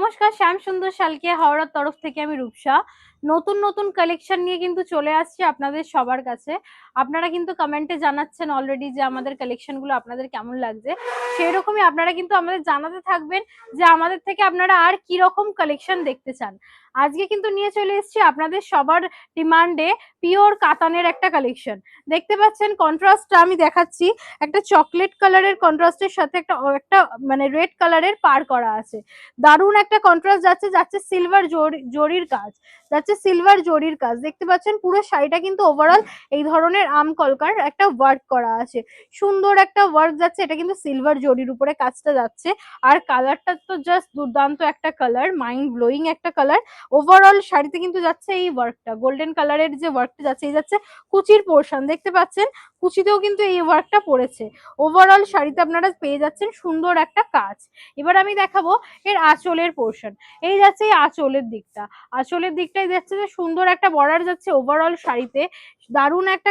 নমস্কার, শ্যাম সুন্দর শালকিয়া হাওড়ার তরফ থেকে আমি রূপসা। নতুন নতুন কালেকশন নিয়ে কিন্তু চলে আসছে আপনাদের সবার কাছে। আপনারা কিন্তু কমেন্টে জানাচ্ছেন অলরেডি যে আমাদের কালেকশন গুলো আপনাদের কেমন লাগছে। সেই রকমই আপনারা কিন্তু আমাদের জানাতে থাকবেন যে আমাদের থেকে আপনারা আর কি রকম কালেকশন দেখতে চান। আজকে কিন্তু নিয়ে চলে এসেছি আপনাদের সবার ডিমান্ডে পিওর কাতানের একটা কালেকশন। দেখতে পাচ্ছেন কন্ট্রাস্টটা আমি দেখাচ্ছি, একটা চকলেট কালারের কন্ট্রাস্টের সাথে একটা একটা মানে রেড কালারের পার করা আছে। দারুণ একটা কন্ট্রাস্ট যাচ্ছে, যাচ্ছে সিলভার জরির কাজ, যাচ্ছে সিলভার জরির কাজ। দেখতে পাচ্ছেন পুরো শাড়িটা কিন্তু ওভারঅল এই ধরনের আম কলকার একটা ওয়ার্ক করা আছে, সুন্দর একটা ওয়ার্ক যাচ্ছে। এটা কিন্তু সিলভার জরির উপরে কাজটা যাচ্ছে। আর কালারটা তো জাস্ট দুর্দান্ত একটা কালার, মাইন্ড ব্লোয়িং একটা কালার। ওভারঅল শাড়িতে কিন্তু যাচ্ছে এই ওয়ার্কটা, গোল্ডেন কালারের যে ওয়ার্কটা যাচ্ছে, এই যাচ্ছে কুচির পোর্শন। দেখতে পাচ্ছেন কুচিতেও কিন্তু এই ওয়ার্কটা পড়েছে। ওভারঅল শাড়িতে আপনারা পেয়ে যাচ্ছেন সুন্দর একটা কাজ। এবার আমি দেখাবো এর আঁচলের পোর্শন। এই যাচ্ছে এই আঁচলের দিকটা, আঁচলের দিকটাই যাচ্ছে যে সুন্দর একটা বর্ডার যাচ্ছে ওভারঅল শাড়িতে। দারুণ একটা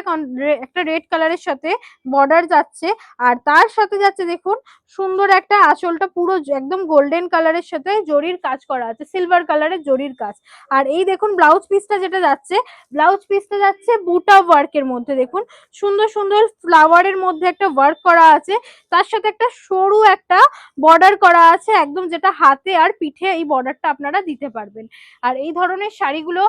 একটা রেড কালারের সাথে বর্ডার যাচ্ছে। আর তার সাথে যাচ্ছে দেখুন সুন্দর একটা আঁচলটা পুরো একদম গোল্ডেন কালারের সাথে জরির কাজ করা আছে, সিলভার কালারের জরির কাজ। আর এই দেখুন ব্লাউজ পিসটা যেটা যাচ্ছে, ব্লাউজ পিসটা যাচ্ছে বুটা ওয়ার্কের মধ্যে। দেখুন সুন্দর সুন্দর ফ্লাওয়ারের মধ্যে একটা ওয়ার্ক করা আছে, তার সাথে একটা সরু একটা বর্ডার করা আছে একদম, যেটা হাতে আর পিঠে এই বর্ডারটা আপনারা দিতে পারবেন। আর এই ধরনের শাড়িগুলো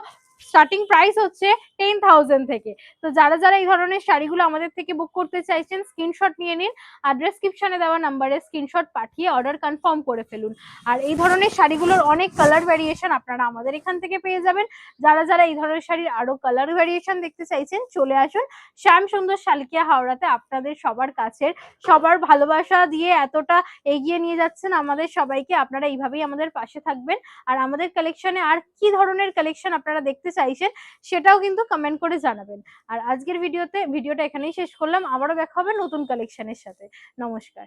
স্টার্টিং প্রাইস হচ্ছে 10,000 থেকে। তো যারা যারা এই ধরনের শাড়িগুলো আমাদের থেকে বুক করতে চাইছেন স্ক্রিনশট নিয়ে নিন, আর ডেসক্রিপশনে দেওয়া নাম্বারে স্ক্রিনশট পাঠিয়ে অর্ডার কনফার্ম করে ফেলুন। আর এই ধরনের শাড়িগুলোর অনেক কালার ভ্যারিয়েশন আপনারা আমাদের এখান থেকে পেয়ে যাবেন। যারা যারা এই ধরনের শাড়ির আরো কালার ভ্যারিয়েশন দেখতে চাইছেন চলে আসুন শ্যাম সুন্দর শালকিয়া হাওড়াতে। আপনাদের সবার কাছের, সবার ভালোবাসা দিয়ে এতটা এগিয়ে নিয়ে যাচ্ছেন আমাদের সবাইকে, আপনারা এইভাবেই আমাদের পাশে থাকবেন। আর আমাদের কালেকশনে আর কি ধরনের কালেকশন আপনারা দেখতে চাইছেন সেটাও কিন্তু কমেন্ট করে জানাবেন। আর আজকের ভিডিওটা এখানেই শেষ করলাম, আবারও দেখা হবে নতুন কালেকশনের সাথে। নমস্কার।